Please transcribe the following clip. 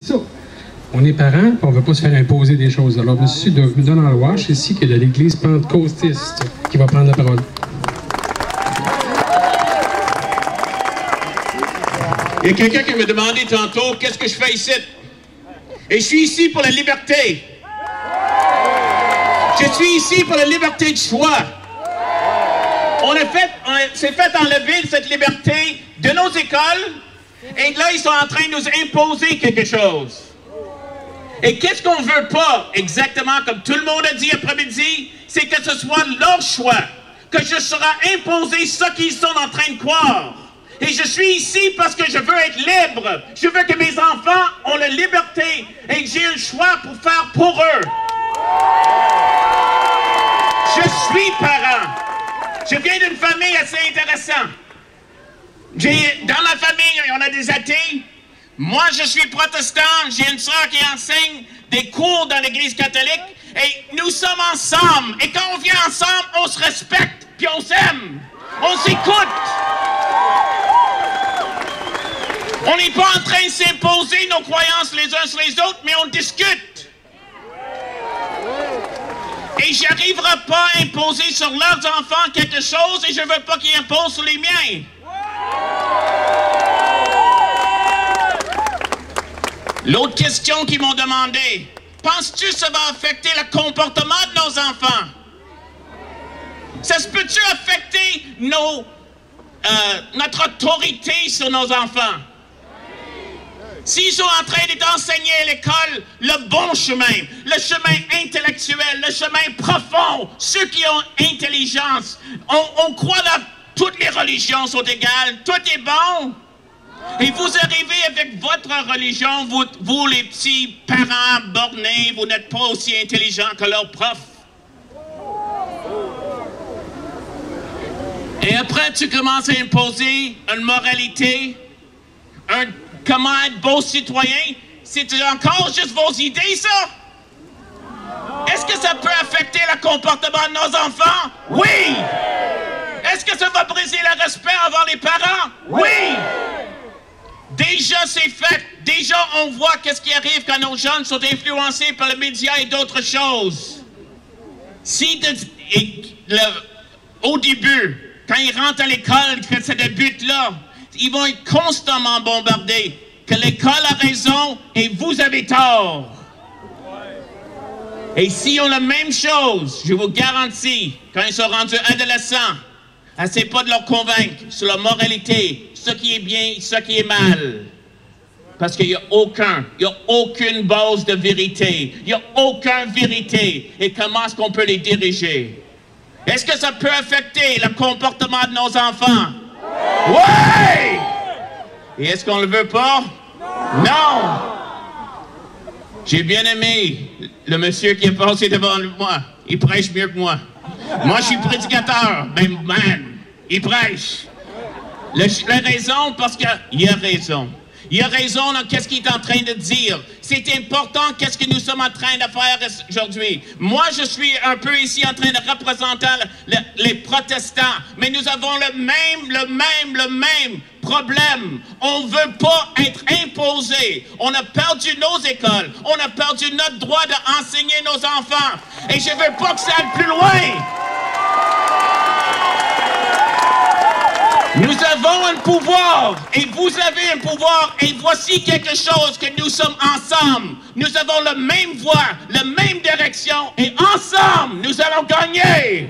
Ça, on est parents, on ne veut pas se faire imposer des choses. Alors, M. Donald Walsh, ici, qui est de l'Église pentecôtiste, qui va prendre la parole. Il y a quelqu'un qui m'a demandé tantôt, qu'est-ce que je fais ici? Et je suis ici pour la liberté. Je suis ici pour la liberté de choix. On s'est fait enlever cette liberté de nos écoles, et là, ils sont en train de nous imposer quelque chose. Et qu'est-ce qu'on ne veut pas, exactement comme tout le monde a dit après-midi, c'est que ce soit leur choix, que je serai imposé ce qu'ils sont en train de croire. Et je suis ici parce que je veux être libre. Je veux que mes enfants ont la liberté et que j'ai un choix pour faire pour eux. Je suis parent. Je viens d'une famille assez intéressante. Dans ma famille, on a des athées. Moi, je suis protestant. J'ai une soeur qui enseigne des cours dans l'Église catholique. Et nous sommes ensemble. Et quand on vient ensemble, on se respecte puis on s'aime. On s'écoute. On n'est pas en train de s'imposer nos croyances les uns sur les autres, mais on discute. Et je n'arriverai pas à imposer sur leurs enfants quelque chose et je ne veux pas qu'ils imposent sur les miens. L'autre question qu'ils m'ont demandé, penses-tu que ça va affecter le comportement de nos enfants? Ça se peut-tu affecter notre autorité sur nos enfants? S'ils sont en train d'enseigner à l'école le bon chemin, le chemin intellectuel, le chemin profond, ceux qui ont intelligence, on croit que toutes les religions sont égales, tout est bon. Et vous arrivez avec votre religion, vous les petits parents bornés, vous n'êtes pas aussi intelligents que leurs profs. Et après, tu commences à imposer une moralité, comment être beau citoyen. C'est encore juste vos idées, ça? Est-ce que ça peut affecter le comportement de nos enfants? Oui! Est-ce que ça va briser le respect envers les parents? Oui! Déjà, c'est fait. Déjà, on voit qu'est-ce qui arrive quand nos jeunes sont influencés par les médias et d'autres choses. Au début, quand ils rentrent à l'école, que ça débute là, ils vont être constamment bombardés. Que l'école a raison et vous avez tort. Et s'ils ont la même chose, je vous garantis, quand ils sont rendus adolescents, essaie pas de leur convaincre sur la moralité, ce qui est bien, ce qui est mal. Parce qu'il n'y a aucune base de vérité. Il n'y a aucune vérité. Et comment est-ce qu'on peut les diriger? Est-ce que ça peut affecter le comportement de nos enfants? Oui! Et est-ce qu'on ne le veut pas? Non! J'ai bien aimé le monsieur qui est passé devant moi. Il prêche mieux que moi. Moi, je suis prédicateur. Ben, man, il prêche. La raison, parce qu'il a raison. Il a raison dans qu'est-ce qu'il est en train de dire. C'est important qu'est-ce que nous sommes en train de faire aujourd'hui. Moi, je suis un peu ici en train de représenter les protestants. Mais nous avons le même problème. On ne veut pas être imposé. On a perdu nos écoles. On a perdu notre droit d'enseigner nos enfants. Et je ne veux pas que ça aille plus loin. Nous avons un pouvoir, et vous avez un pouvoir, et voici quelque chose que nous sommes ensemble. Nous avons la même voie, la même direction, et ensemble, nous allons gagner.